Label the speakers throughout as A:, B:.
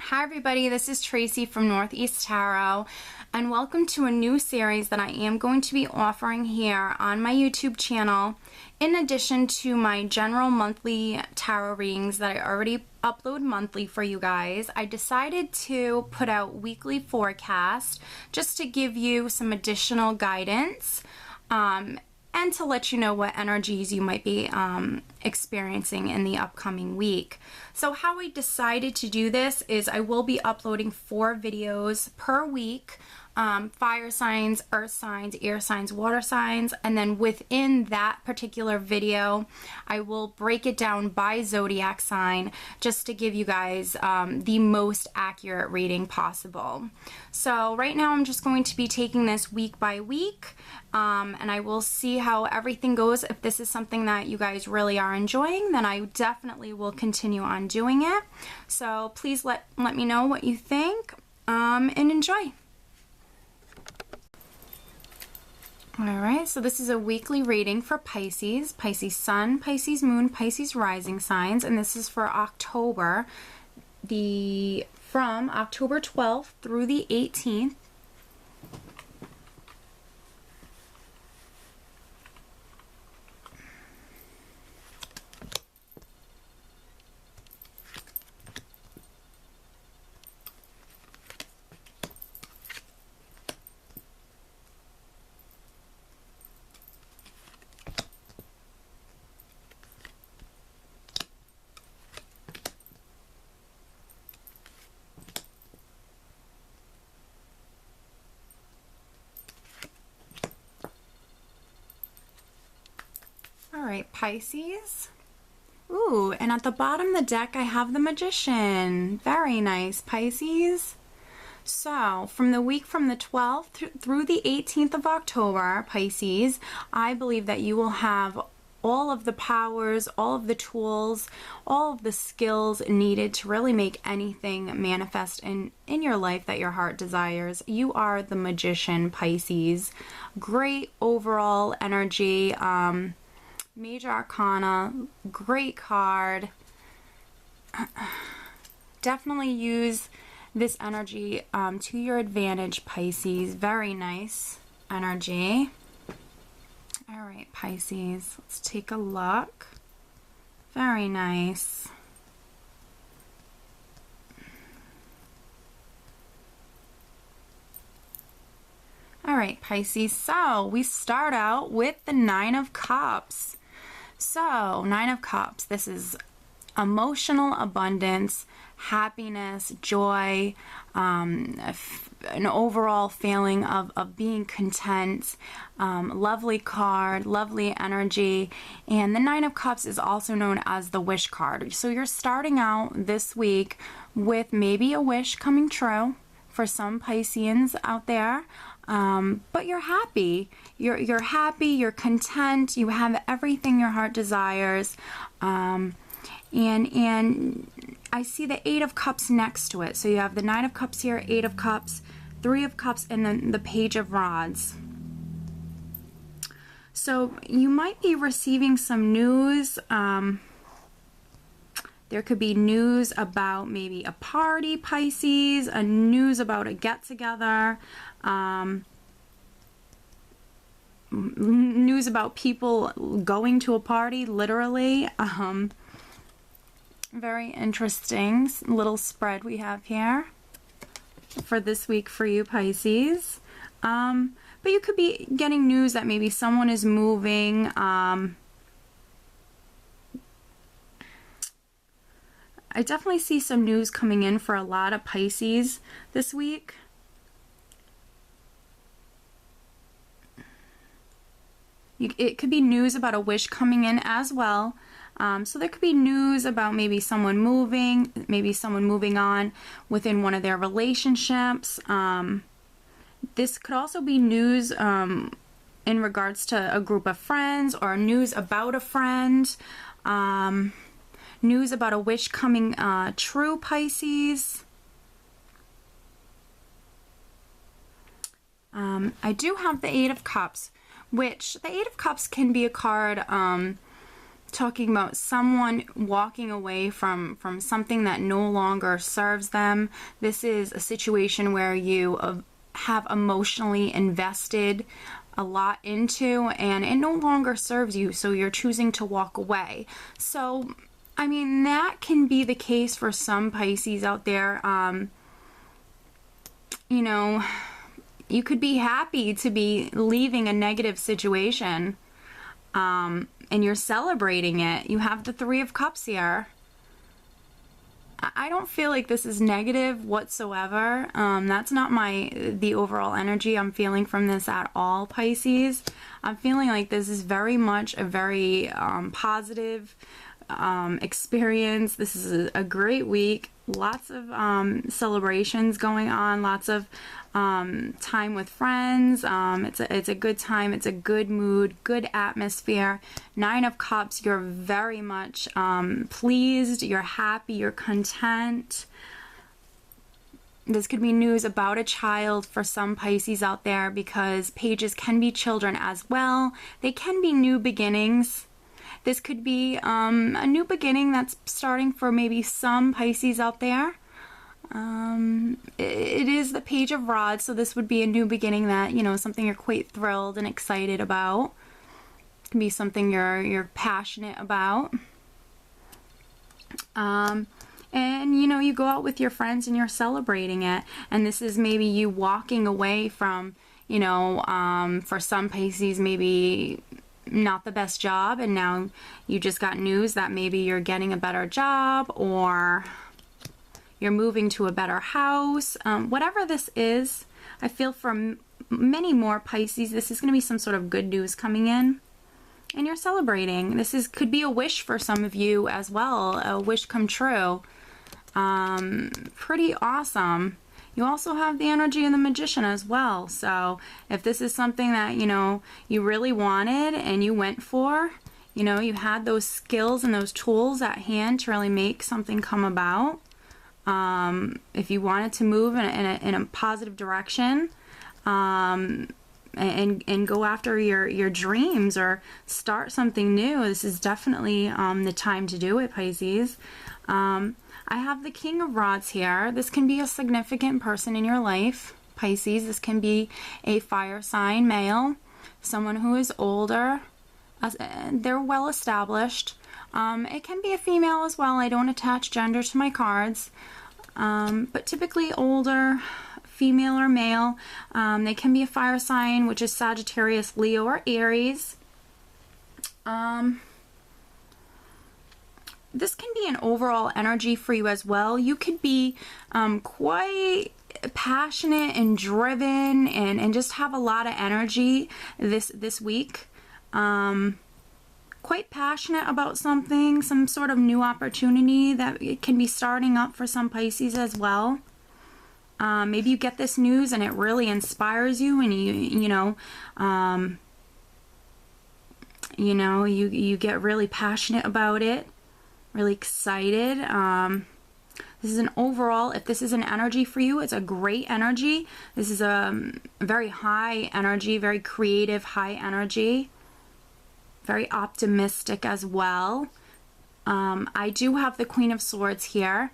A: Hi everybody, this is Tracy from Northeast Tarot, and welcome to a new series that I am going to be offering here on my YouTube channel. In addition to my general monthly tarot readings that I already upload monthly for you guys, I decided to put out weekly forecasts just to give you some additional guidance and to let you know what energies you might be experiencing in the upcoming week. So how I decided to do this is I will be uploading 4 videos per week, fire signs, earth signs, air signs, water signs, and then within that particular video I will break it down by zodiac sign just to give you guys the most accurate reading possible. So right now I'm just going to be taking this week by week, and I will see how everything goes. If this is something that you guys really are enjoying, then I definitely will continue on doing it. So please let me know what you think and enjoy. Alright, so this is a weekly reading for Pisces, Pisces Sun, Pisces Moon, Pisces Rising signs, and this is for October, from October 12th through the 18th. Alright, Pisces. Ooh, and at the bottom of the deck I have the Magician. Very nice, Pisces. So, from the week from the 12th through the 18th of October, Pisces, I believe that you will have all of the powers, all of the tools, all of the skills needed to really make anything manifest in your life that your heart desires. You are the Magician, Pisces. Great overall energy. Major Arcana, great card. Definitely use this energy to your advantage, Pisces. Very nice energy. Alright, Pisces, let's take a look. Very nice. Alright, Pisces, so we start out with the 9 of Cups. So, 9 of Cups, this is emotional abundance, happiness, joy, an overall feeling of being content, lovely card, lovely energy, and the 9 of Cups is also known as the wish card. So you're starting out this week with maybe a wish coming true for some Pisceans out there. But you're happy. You're happy, you're content, you have everything your heart desires. And I see the 8 of Cups next to it. So you have the 9 of Cups here, 8 of Cups, 3 of Cups, and then the Page of Rods. So you might be receiving some news. There could be news about maybe a party, Pisces, a news about a get-together, news about people going to a party, literally. Very interesting little spread we have here for this week for you, Pisces. But you could be getting news that maybe someone is moving. I definitely see some news coming in for a lot of Pisces this week. It could be news about a wish coming in as well. So there could be news about maybe someone moving on within one of their relationships. This could also be news in regards to a group of friends, or news about a friend. News about a wish coming true, Pisces. I do have the 8 of Cups, which the 8 of Cups can be a card talking about someone walking away from something that no longer serves them. This is a situation where you have emotionally invested a lot into, and it no longer serves you, so you're choosing to walk away. So, I mean, that can be the case for some Pisces out there. You know, you could be happy to be leaving a negative situation, and you're celebrating it. You have the Three of Cups here. I don't feel like this is negative whatsoever. That's not the overall energy I'm feeling from this at all, Pisces. I'm feeling like this is very much a very positive experience. This is a great week. Lots of celebrations going on, lots of time with friends. It's a good time, it's a good mood, good atmosphere. Nine of Cups, you're very much pleased, you're happy, you're content. This could be news about a child for some Pisces out there, because pages can be children as well. They can be new beginnings. This could be a new beginning that's starting for maybe some Pisces out there. It is the Page of Rods, so this would be a new beginning that, you know, something you're quite thrilled and excited about. It can be something you're passionate about. And, you know, you go out with your friends and you're celebrating it. And this is maybe you walking away from, you know, for some Pisces, maybe not the best job, and now you just got news that maybe you're getting a better job, or you're moving to a better house. Whatever this is, I feel for many more Pisces, this is going to be some sort of good news coming in, and you're celebrating. Could be a wish for some of you as well, a wish come true. Pretty awesome. You also have the energy of the Magician as well. So if this is something that, you know, you really wanted and you went for, you know, you had those skills and those tools at hand to really make something come about. If you wanted to move in a positive direction, and go after your dreams or start something new, this is definitely the time to do it, Pisces. I have the King of Rods here. This can be a significant person in your life, Pisces. This can be a fire sign male, someone who is older. They're well established. It can be a female as well. I don't attach gender to my cards. But typically older, female or male. They can be a fire sign, which is Sagittarius, Leo, or Aries. This can be an overall energy for you as well. You could be quite passionate and driven and just have a lot of energy this week. Quite passionate about something, some sort of new opportunity that it can be starting up for some Pisces as well. Maybe you get this news and it really inspires you, and you get really passionate about it. Really excited. This is an overall, if this is an energy for you, it's a great energy. This is a very high energy, very creative, high energy. Very optimistic as well. I do have the Queen of Swords here.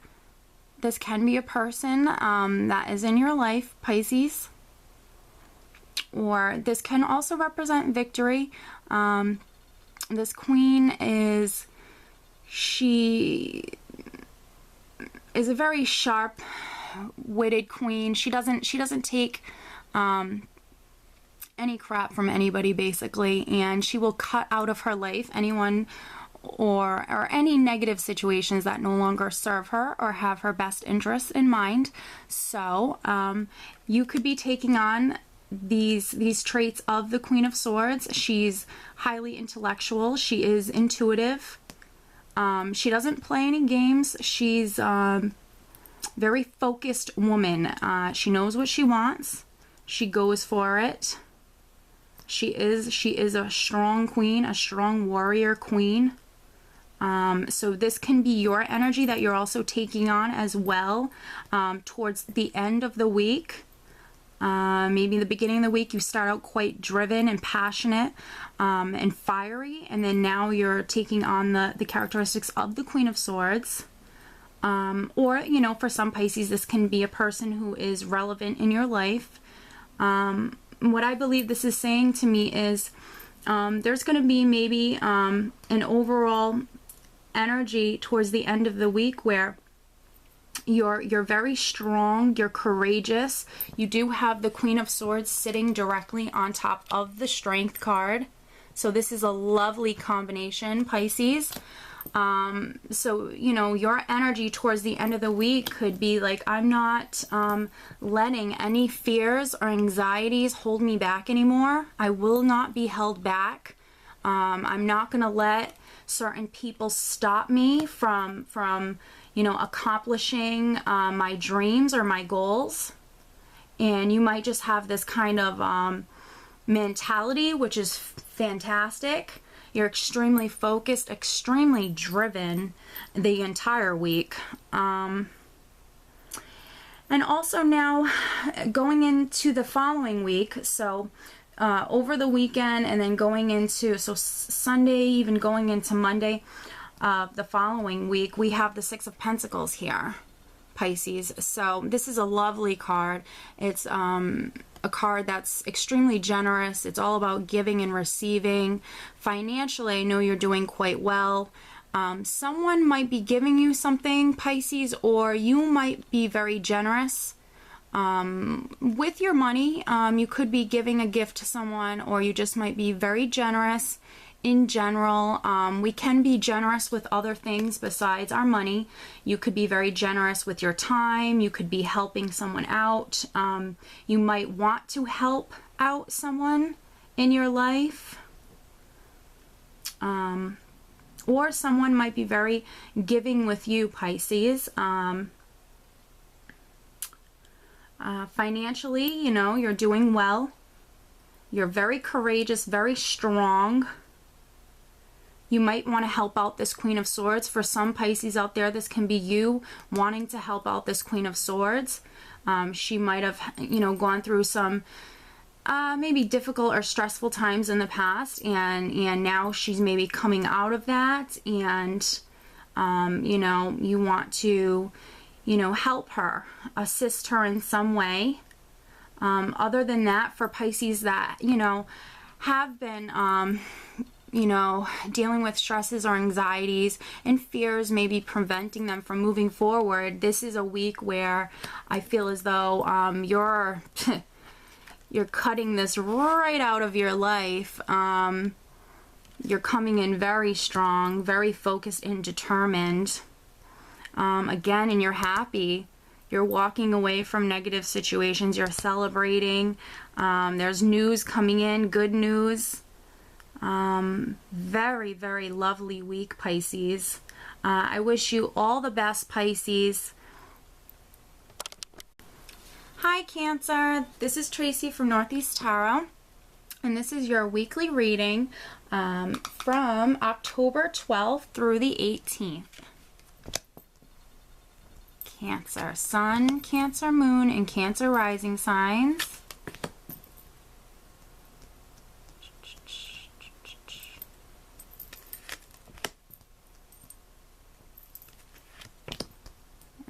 A: This can be a person that is in your life, Pisces. Or this can also represent victory. This Queen she is a very sharp-witted queen. She doesn't take any crap from anybody, basically, and she will cut out of her life anyone or any negative situations that no longer serve her or have her best interests in mind. So you could be taking on these traits of the Queen of Swords. She's highly intellectual. She is intuitive. She doesn't play any games. She's very focused woman. She knows what she wants. She goes for it. She is a strong queen, a strong warrior queen. So this can be your energy that you're also taking on as well towards the end of the week. Maybe in the beginning of the week you start out quite driven and passionate and fiery, and then now you're taking on the characteristics of the Queen of Swords. Or, you know, for some Pisces, this can be a person who is relevant in your life. What I believe this is saying to me is there's going to be maybe an overall energy towards the end of the week where you're very strong, you're courageous. You do have the Queen of Swords sitting directly on top of the Strength card. So this is a lovely combination, Pisces. So, you know, your energy towards the end of the week could be like, I'm not letting any fears or anxieties hold me back anymore. I will not be held back. I'm not going to let certain people stop me from you know, accomplishing my dreams or my goals. And you might just have this kind of mentality, which is fantastic. You're extremely focused, extremely driven the entire week. And also now going into the following week, so over the weekend and then going into, so Sunday, even going into Monday, the following week, we have the Six of Pentacles here, Pisces. So this is a lovely card. It's a card that's extremely generous. It's all about giving and receiving. Financially, I know you're doing quite well. Someone might be giving you something, Pisces, or you might be very generous with your money. You could be giving a gift to someone, or you just might be very generous in general. We can be generous with other things besides our money. You could be very generous with your time. You could be helping someone out. You might want to help out someone in your life. Or someone might be very giving with you, Pisces. Financially, you know, you're doing well. You're very courageous, very strong. You might want to help out this Queen of Swords. For some Pisces out there, this can be you wanting to help out this Queen of Swords. She might have, you know, gone through some maybe difficult or stressful times in the past, and now she's maybe coming out of that, and you know, you want to, you know, help her, assist her in some way. Other than that, for Pisces that, you know, have been you know, dealing with stresses or anxieties and fears, maybe preventing them from moving forward, this is a week where I feel as though you're cutting this right out of your life. You're coming in very strong, very focused and determined. Again, and you're happy. You're walking away from negative situations. You're celebrating. There's news coming in, good news. Very, very lovely week, Pisces. I wish you all the best, Pisces. Hi, Cancer. This is Tracy from Northeast Tarot, and this is your weekly reading from October 12th through the 18th. Cancer Sun, Cancer Moon, and Cancer Rising signs.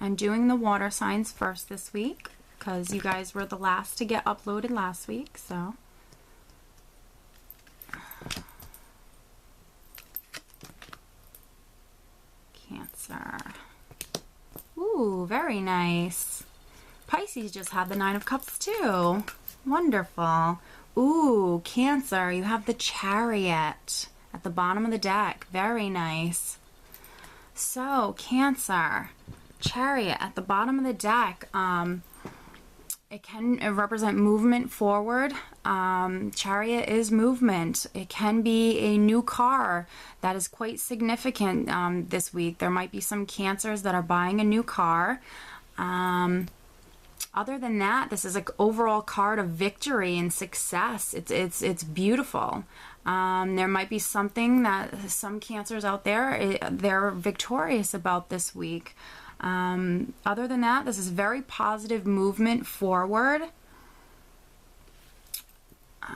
A: I'm doing the water signs first this week because you guys were the last to get uploaded last week, so. Cancer. Ooh, very nice. Pisces just had the Nine of Cups too. Wonderful. Ooh, Cancer, you have the Chariot at the bottom of the deck. Very nice. So, Cancer, Chariot at the bottom of the deck. It can represent movement forward. Chariot is movement. It can be a new car that is quite significant this week. There might be some Cancers that are buying a new car. Other than that, this is an overall card of victory and success. It's beautiful. There might be something that some Cancers out there, they're victorious about this week. Other than that, this is very positive movement forward.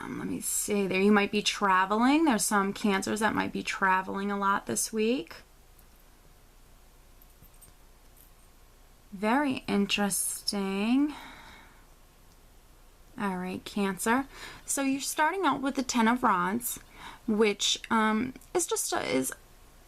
A: Let me see there. You might be traveling. There's some Cancers that might be traveling a lot this week. Very interesting. All right, Cancer. So you're starting out with the Ten of Rods, which is just is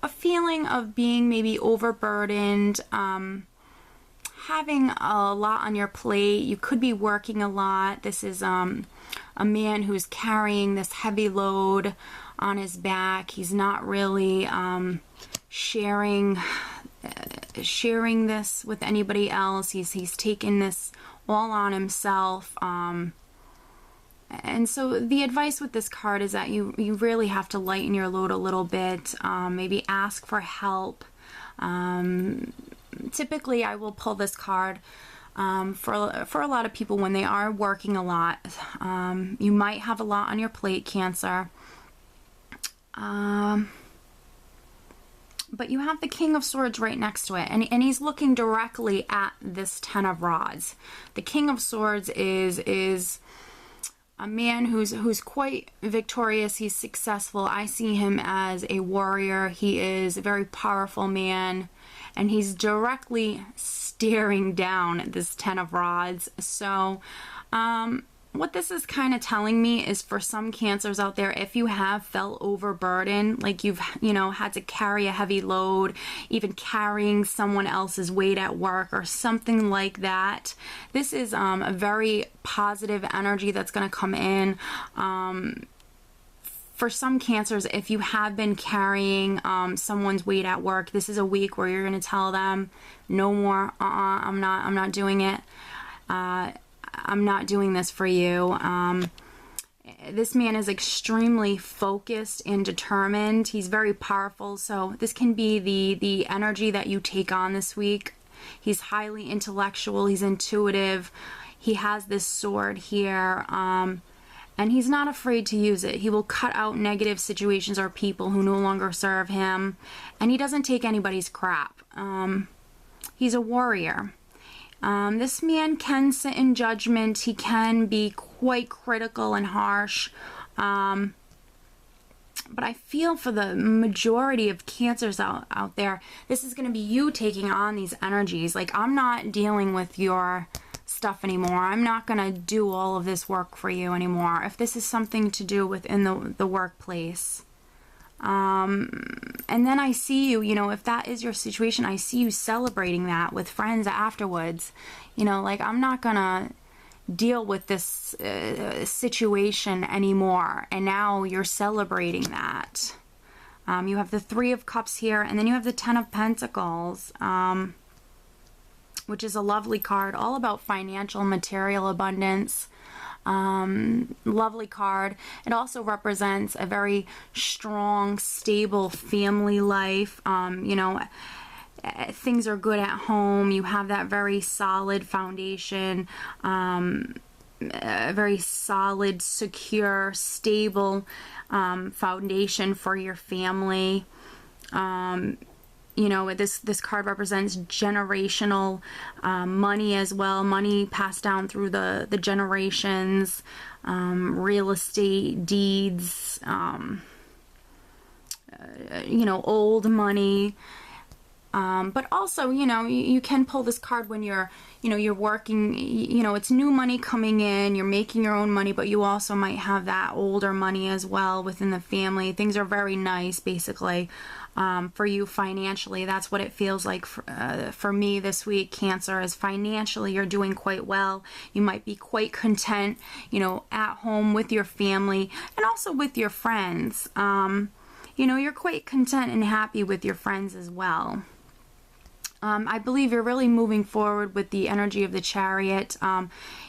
A: a feeling of being maybe overburdened, having a lot on your plate. You could be working a lot. This is a man who's carrying this heavy load on his back. He's not really sharing this with anybody else. He's taken this all on himself. And so the advice with this card is that you really have to lighten your load a little bit. Maybe ask for help. Typically, I will pull this card for a lot of people when they are working a lot. You might have a lot on your plate, Cancer. But you have the King of Swords right next to it, and he's looking directly at this Ten of Rods. The King of Swords is a man who's quite victorious. He's successful. I see him as a warrior. He is a very powerful man, and he's directly staring down this Ten of Rods. So what this is kind of telling me is, for some Cancers out there, if you have felt overburdened, like you've had to carry a heavy load, even carrying someone else's weight at work or something like that, this is a very positive energy that's going to come in. For some Cancers, if you have been carrying someone's weight at work, this is a week where you're going to tell them, no more, I'm not doing it. I'm not doing this for you. This man is extremely focused and determined. He's very powerful, so this can be the energy that you take on this week. He's highly intellectual. He's intuitive. He has this sword here, and he's not afraid to use it. He will cut out negative situations or people who no longer serve him, and he doesn't take anybody's crap. He's a warrior. This man can sit in judgment. He can be quite critical and harsh. But I feel for the majority of Cancers out there, this is going to be you taking on these energies. Like, I'm not dealing with your stuff anymore. I'm not going to do all of this work for you anymore. If this is something to do within the workplace. And then I see you, if that is your situation, I see you celebrating that with friends afterwards. Like, I'm not gonna deal with this situation anymore, and now you're celebrating that. You have the Three of Cups here, and then you have the Ten of Pentacles, which is a lovely card, all about financial, material abundance. Lovely card. It also represents a very strong, stable family life. Things are good at home. You have that very solid foundation, a very solid, secure, stable foundation for your family. This card represents generational money as well, money passed down through the generations, real estate deeds, old money. But also, you can pull this card when you're working, it's new money coming in, you're making your own money, but you also might have that older money as well within the family. Things are very nice, basically, for you financially. That's what it feels like for me this week, Cancer, is financially you're doing quite well. You might be quite content, at home with your family and also with your friends. You're quite content and happy with your friends as well. I believe you're really moving forward with the energy of the Chariot.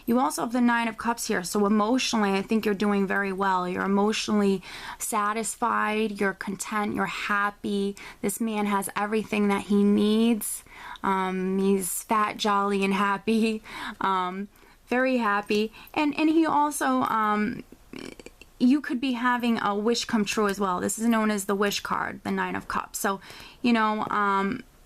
A: You also have the Nine of Cups here, so emotionally I think you're doing very well. You're emotionally satisfied, you're content, you're happy. This man has everything that he needs. He's fat, jolly, and happy. Very happy. And he also, you could be having a wish come true as well. This is known as the wish card, the Nine of Cups. So,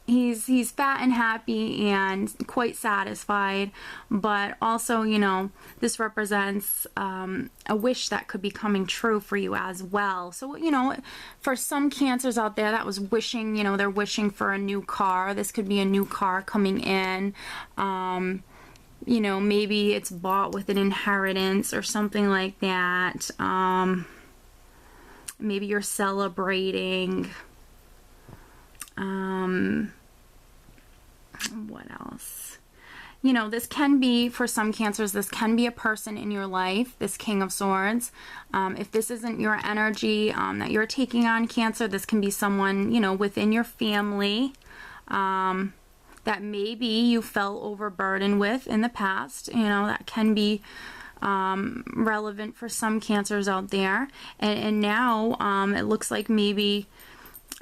A: he's fat and happy and quite satisfied, but also, you know, this represents a wish that could be coming true for you as well. So, you know, for some Cancers out there that was wishing, you know, they're wishing for a new car. This could be a new car coming in. You know, maybe it's bought with an inheritance or something like that. Maybe you're celebrating. What else? You know, this can be, for some Cancers, this can be a person in your life, this King of Swords. If this isn't your energy that you're taking on, Cancer, this can be someone, you know, within your family that maybe you felt overburdened with in the past. You know, that can be relevant for some Cancers out there. And now it looks like maybe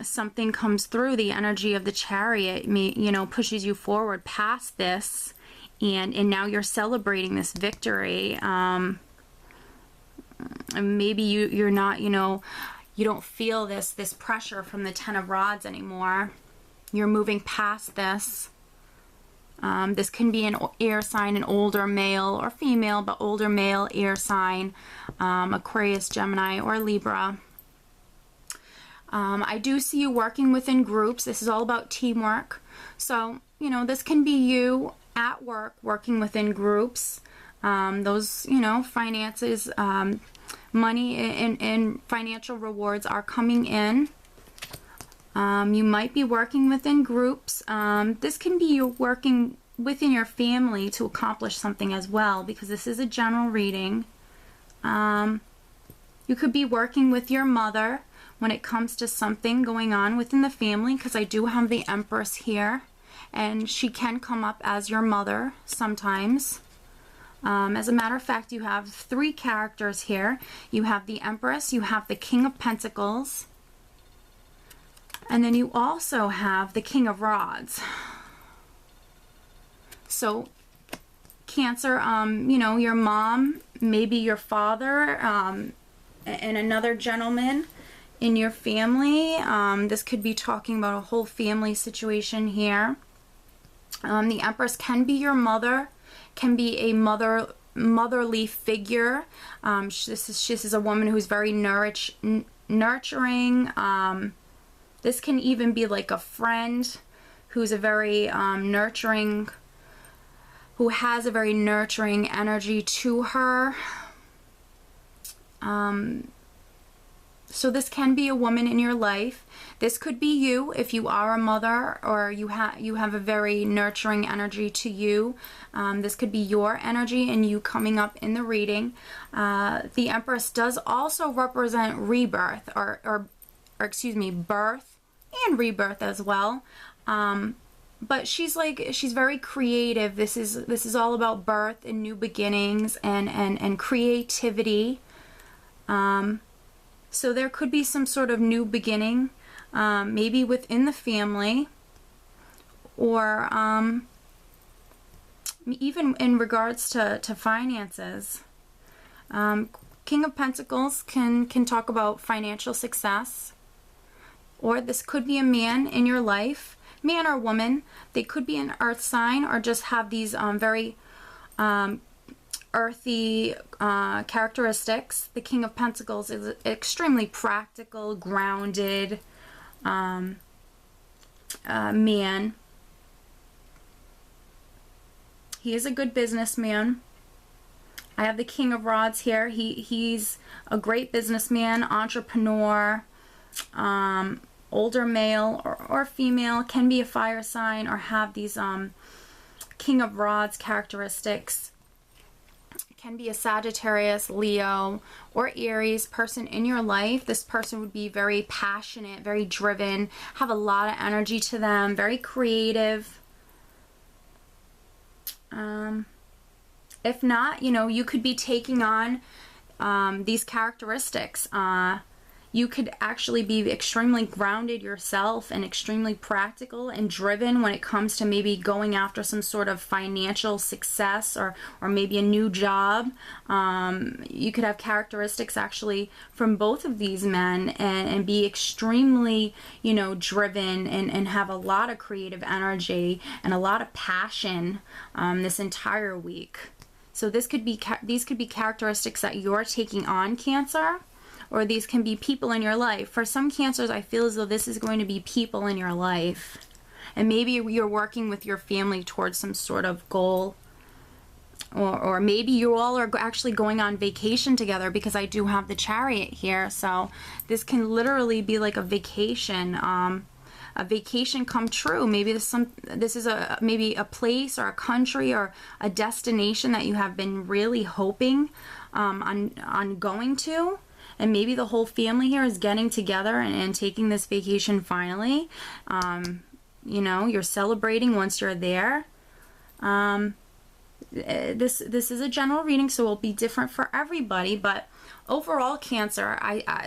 A: something comes through. The energy of the Chariot, you know, pushes you forward past this, and now you're celebrating this victory. And maybe you're not, you know, you don't feel this pressure from the Ten of Rods anymore. You're moving past this. This can be an air sign, an older male or female, but older male air sign, Aquarius, Gemini, or Libra. I do see you working within groups. This is all about teamwork. So, you know, this can be you at work working within groups. Those, you know, finances, money and financial rewards are coming in. You might be working within groups. This can be you working within your family to accomplish something as well, because this is a general reading. You could be working with your mother when it comes to something going on within the family, because I do have the Empress here, and she can come up as your mother sometimes. As a matter of fact, you have three characters here. You have the Empress, you have the King of Pentacles, and then you also have the King of Rods. So, Cancer, you know, your mom, maybe your father, and another gentleman in your family. This could be talking about a whole family situation here. The Empress can be your mother, can be a motherly figure. This is a woman who's very nurturing. This can even be like a friend who's a very nurturing, who has a very nurturing energy to her. So this can be a woman in your life. This could be you if you are a mother, or you have a very nurturing energy to you. This could be your energy and you coming up in the reading. The Empress does also represent rebirth, or excuse me, birth and rebirth as well. But she's very creative. This is all about birth and new beginnings and creativity. So there could be some sort of new beginning, maybe within the family, or even in regards to finances. King of Pentacles can talk about financial success, or this could be a man in your life, man or woman. They could be an earth sign, or just have these very earthy characteristics. The King of Pentacles is extremely practical, grounded man. He is a good businessman. I have the King of Rods here. He's a great businessman, entrepreneur, older male or female, can be a fire sign or have these King of Rods characteristics. Can be a Sagittarius, Leo, or Aries person in your life. This person would be very passionate, very driven, have a lot of energy to them, very creative. If not, you know, you could be taking on these characteristics. You could actually be extremely grounded yourself and extremely practical and driven when it comes to maybe going after some sort of financial success or maybe a new job. You could have characteristics actually from both of these men and be extremely, you know, driven and have a lot of creative energy and a lot of passion this entire week. So these could be characteristics that you're taking on, Cancer. Or these can be people in your life. For some Cancers, I feel as though this is going to be people in your life. And maybe you're working with your family towards some sort of goal. Or maybe you all are actually going on vacation together, because I do have the Chariot here. So this can literally be like a vacation come true. Maybe this is maybe a place or a country or a destination that you have been really hoping on going to. And maybe the whole family here is getting together and taking this vacation finally. You know, you're celebrating once you're there. This is a general reading, so it will be different for everybody. But overall, Cancer,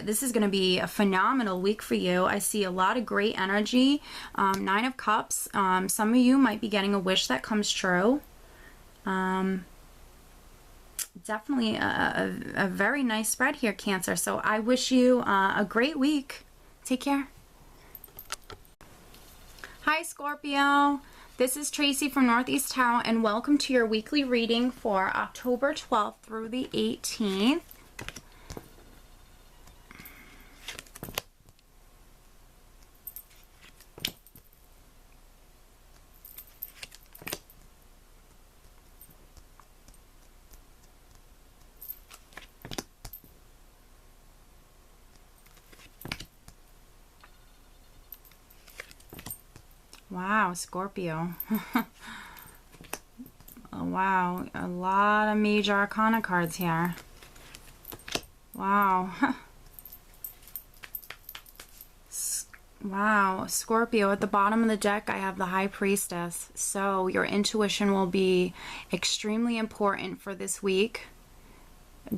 A: this is going to be a phenomenal week for you. I see a lot of great energy. 9 of Cups. Some of you might be getting a wish that comes true. Definitely a very nice spread here, Cancer. So I wish you a great week. Take care. Hi, Scorpio. This is Tracy from Northeast Tarot, and welcome to your weekly reading for October 12th through the 18th. Wow, Scorpio. Oh, wow, a lot of major arcana cards here. Wow. Wow, Scorpio, at the bottom of the deck I have the High Priestess. So your intuition will be extremely important for this week.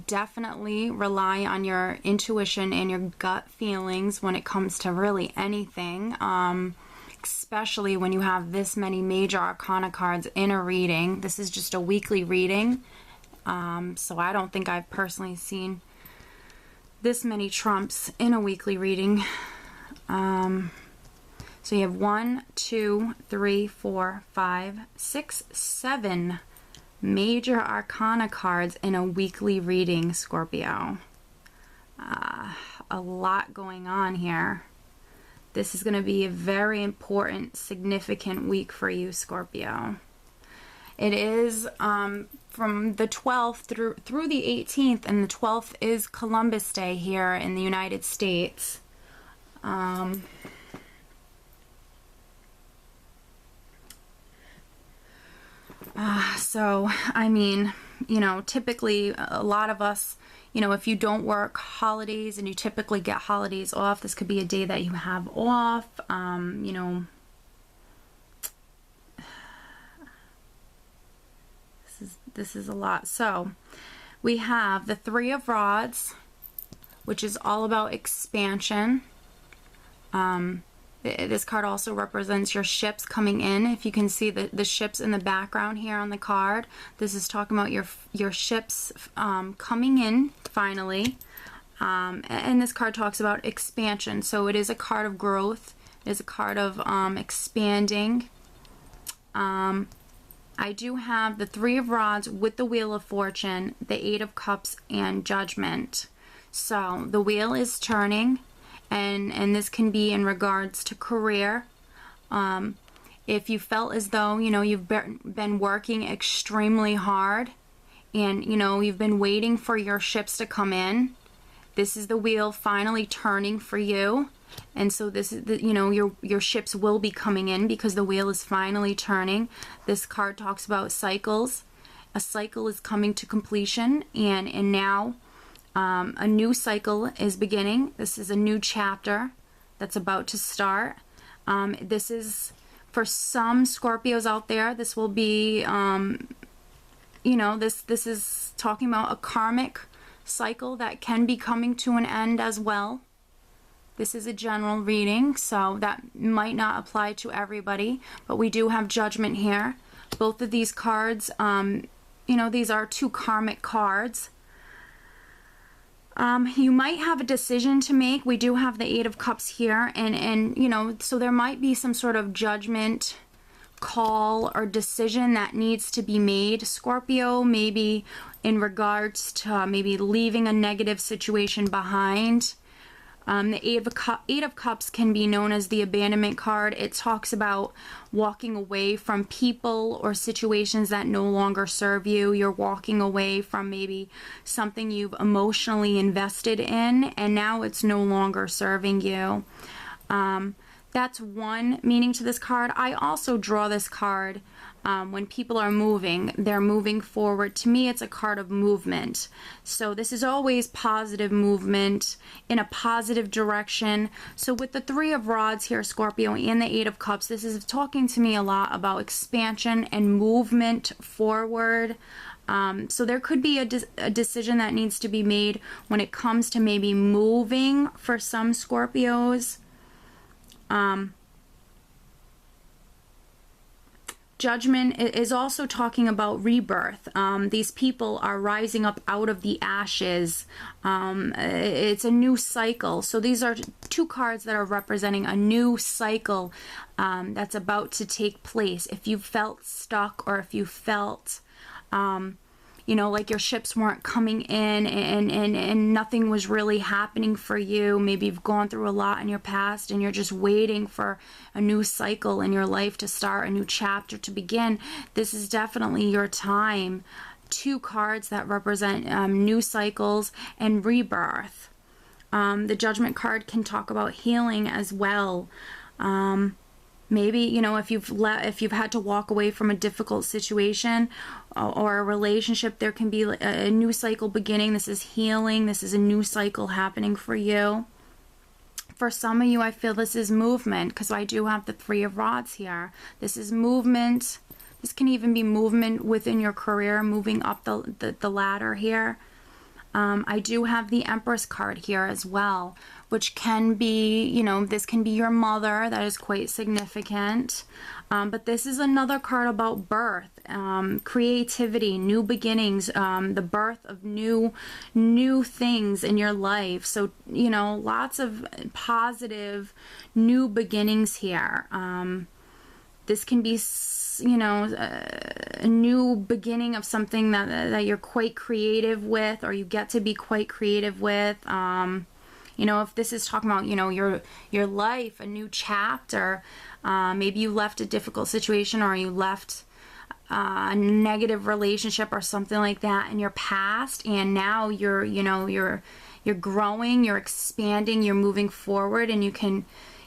A: Definitely rely on your intuition and your gut feelings when it comes to really anything. Especially when you have this many major arcana cards in a reading. This is just a weekly reading, so I don't think I've personally seen this many trumps in a weekly reading. So you have 1, 2, 3, 4, 5, 6, 7 major arcana cards in a weekly reading, Scorpio. A lot going on here. This is going to be a very important, significant week for you, Scorpio. It is from the 12th through the 18th, and the 12th is Columbus Day here in the United States. So, I mean, you know, typically a lot of us, you know, if you don't work holidays and you typically get holidays off, this could be a day that you have off. You know, this is a lot. So we have the 3 of Rods, which is all about expansion. This card also represents your ships coming in. If you can see the ships in the background here on the card, this is talking about your ships coming in finally. And this card talks about expansion. So it is a card of growth. It is a card of expanding. I do have the 3 of Rods with the Wheel of Fortune, the 8 of Cups, and Judgment. So the wheel is turning. And this can be in regards to career. If you felt as though, you know, you've been working extremely hard and, you know, you've been waiting for your ships to come in, this is the wheel finally turning for you. And so this is the, you know, your ships will be coming in because the wheel is finally turning. This card talks about cycles. A cycle is coming to completion, and now a new cycle is beginning. This is a new chapter that's about to start. This is, for some Scorpios out there, this will be, you know, this is talking about a karmic cycle that can be coming to an end as well. This is a general reading, so that might not apply to everybody, but we do have Judgment here. Both of these cards, you know, these are 2 karmic cards. You might have a decision to make. We do have the 8 of Cups here, and you know, so there might be some sort of judgment call or decision that needs to be made, Scorpio, maybe in regards to maybe leaving a negative situation behind. The 8 of Cups can be known as the abandonment card. It talks about walking away from people or situations that no longer serve you. You're walking away from maybe something you've emotionally invested in, and now it's no longer serving you. That's one meaning to this card. I also draw this card when people are moving. They're moving forward. To me, it's a card of movement. So this is always positive movement in a positive direction. So with the 3 of Rods here, Scorpio, and the 8 of Cups, this is talking to me a lot about expansion and movement forward. So there could be a decision that needs to be made when it comes to maybe moving for some Scorpios. Judgment is also talking about rebirth. These people are rising up out of the ashes. It's a new cycle. So these are 2 cards that are representing a new cycle that's about to take place. If you felt stuck, or if you felt you know, like your ships weren't coming in, and nothing was really happening for you. Maybe you've gone through a lot in your past and you're just waiting for a new cycle in your life to start, a new chapter to begin. This is definitely your time. 2 cards that represent new cycles and rebirth. The Judgment card can talk about healing as well. Maybe, you know, if you've had to walk away from a difficult situation or a relationship, there can be a new cycle beginning. This is healing. This is a new cycle happening for you. For some of you, I feel this is movement, because I do have the 3 of Rods here. This is movement. This can even be movement within your career, moving up the ladder here. I do have the Empress card here as well, which can be, you know, this can be your mother. That is quite significant. But this is another card about birth, creativity, new beginnings, the birth of new things in your life. So, you know, lots of positive new beginnings here. This can be, you know, a new beginning of something that you're quite creative with, or you get to be quite creative with. You know, if this is talking about, you know, your life, a new chapter, maybe you left a difficult situation, or you left a negative relationship or something like that in your past, and now you're, you know, you're growing, you're expanding, you're moving forward, and you can,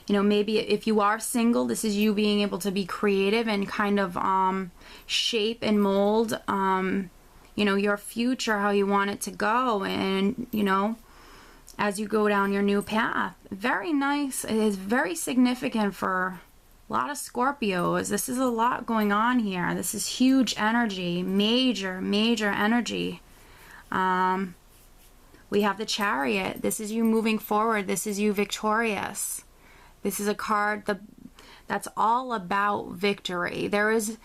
A: you know, maybe if you are single, this is you being able to be creative and kind of shape and mold, you know, your future, how you want it to go, and, you know, as you go down your new path. Very nice. It is very significant for a lot of Scorpios. This is a lot going on here. This is huge energy, major energy. We have the Chariot. This is you moving forward. This is you victorious. This is a card that's all about victory. There is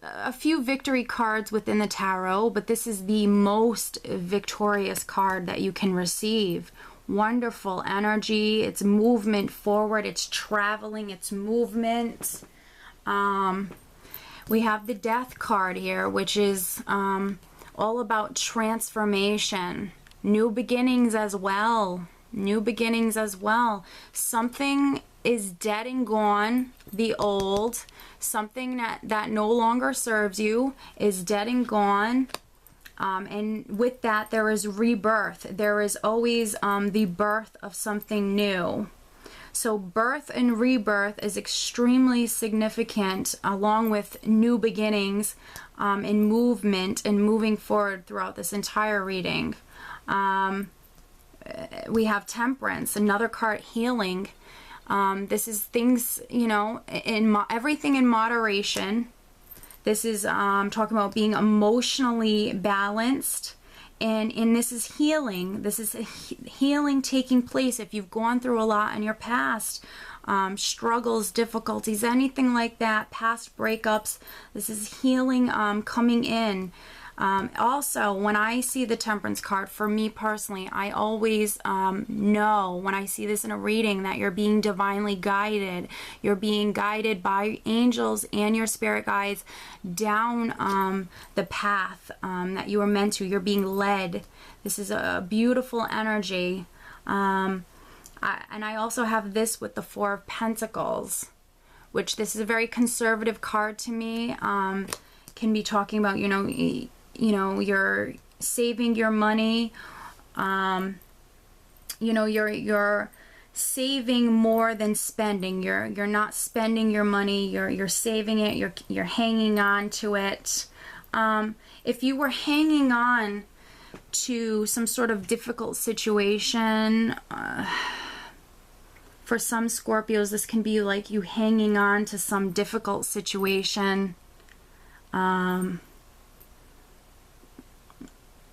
A: a few victory cards within the tarot, but this is the most victorious card that you can receive. Wonderful energy. It's movement forward. It's traveling. It's movement. We have the Death card here, which is all about transformation. New beginnings as well. New beginnings as well. Something is dead and gone, the old. Something that no longer serves you is dead and gone. And with that, there is rebirth. There is always the birth of something new. So birth and rebirth is extremely significant, along with new beginnings and movement and moving forward throughout this entire reading. We have Temperance, another card, healing. This is things, you know, everything in moderation. This is talking about being emotionally balanced And this is healing. This is healing taking place. If you've gone through a lot in your past, struggles, difficulties, anything like that, past breakups, this is healing coming in. Also, when I see the Temperance card, for me personally, I always know when I see this in a reading that you're being divinely guided. You're being guided by angels and your spirit guides down the path that you were meant to. You're being led. This is a beautiful energy. And I also have this with the Four of Pentacles, which this is a very conservative card to me. Can be talking about, you're saving your money, you're saving more than spending. You're not spending your money, you're saving it, you're hanging on to it. If you were hanging on to some sort of difficult situation, for some Scorpios, this can be like you hanging on to some difficult situation.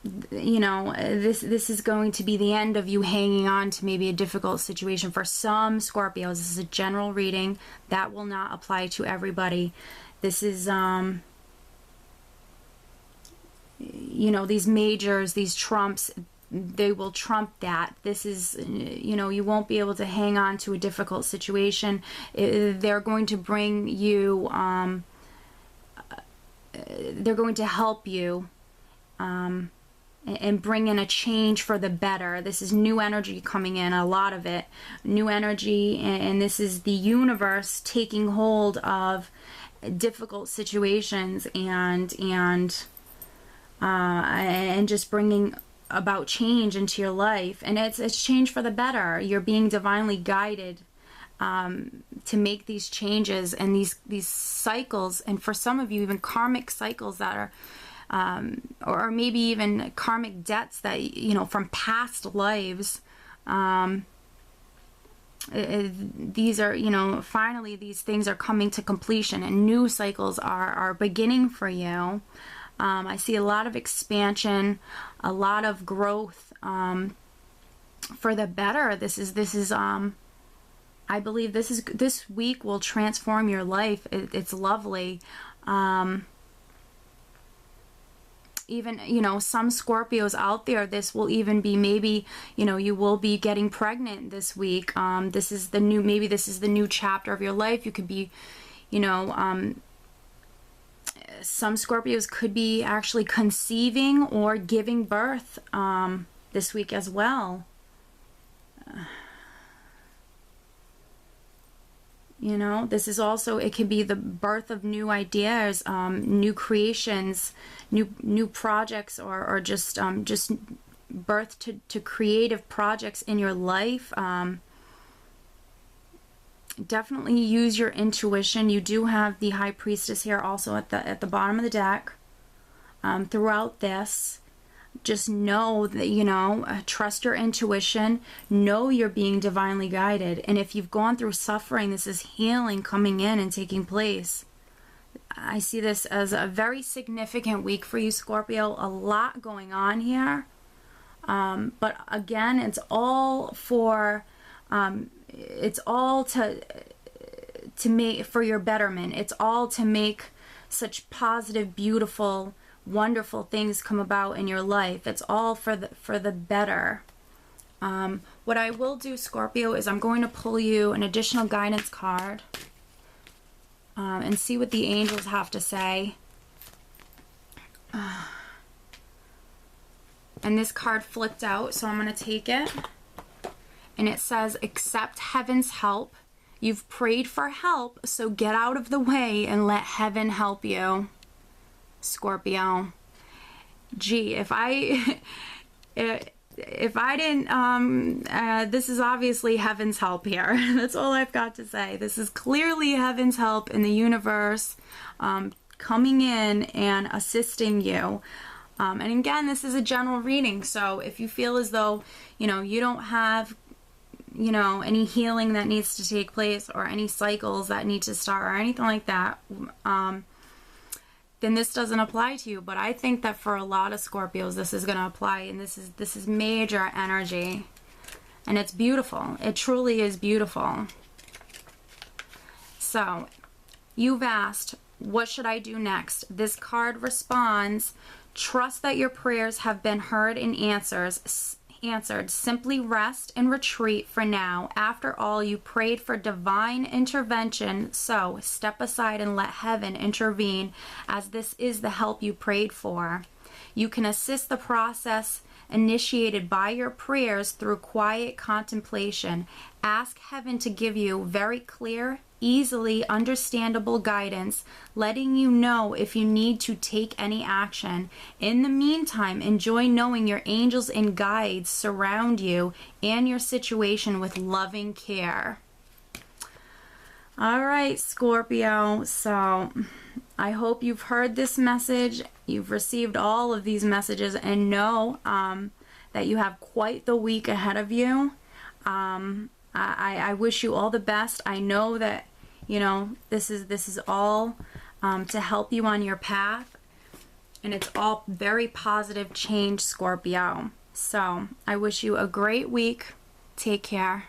A: This is going to be the end of you hanging on to maybe a difficult situation for some Scorpios. This is a general reading that will not apply to everybody. This is these majors, these trumps, they will trump that. This is, you won't be able to hang on to a difficult situation. They're going to bring you, they're going to help you and bring in a change for the better. This is new energy coming in, a lot of it. New energy, and this is the universe taking hold of difficult situations and just bringing about change into your life. And it's change for the better. You're being divinely guided to make these changes and these cycles, and for some of you even karmic cycles that are or maybe even karmic debts that from past lives. These are finally these things are coming to completion and new cycles are beginning for you. I see a lot of expansion, a lot of growth for the better. This is I believe this week will transform your life. It's lovely. Even some Scorpios out there, this will even be maybe you will be getting pregnant this week. This is the new chapter of your life. You could be some Scorpios could be actually conceiving or giving birth this week as well. This is also, it could be the birth of new ideas, new creations, new projects, or just birth to creative projects in your life. Definitely use your intuition. You do have the High Priestess here also at the bottom of the deck. Throughout this, just know that trust your intuition. Know you're being divinely guided, and if you've gone through suffering, this is healing coming in and taking place. I see this as a very significant week for you, Scorpio. A lot going on here, but again, it's all for it's all to make for your betterment. It's all to make such positive, beautiful, wonderful things come about in your life. It's all for the better. What I will do, Scorpio, is I'm going to pull you an additional guidance card and see what the angels have to say. And this card flipped out, so I'm going to take it. And it says, accept heaven's help. You've prayed for help, so get out of the way and let heaven help you. Scorpio. Gee, if I didn't, this is obviously heaven's help here. That's all I've got to say. This is clearly heaven's help in the universe coming in and assisting you. And again, this is a general reading, so if you feel as though, you don't have, any healing that needs to take place or any cycles that need to start or anything like that, then this doesn't apply to you. But I think that for a lot of Scorpios, this is going to apply, and this is major energy. And it's beautiful. It truly is beautiful. So, you've asked, what should I do next? This card responds, trust that your prayers have been heard and answered. Simply rest and retreat for now. After all, you prayed for divine intervention, so step aside and let heaven intervene, as this is the help you prayed for. You can assist the process initiated by your prayers through quiet contemplation. Ask heaven to give you very clear, easily understandable guidance, letting you know if you need to take any action. In the meantime, enjoy knowing your angels and guides surround you and your situation with loving care. All right, Scorpio, so I hope you've heard this message. You've received all of these messages, and know that you have quite the week ahead of you. I wish you all the best. I know that, you know, this is all to help you on your path, and it's all very positive change, Scorpio. So I wish you a great week. Take care.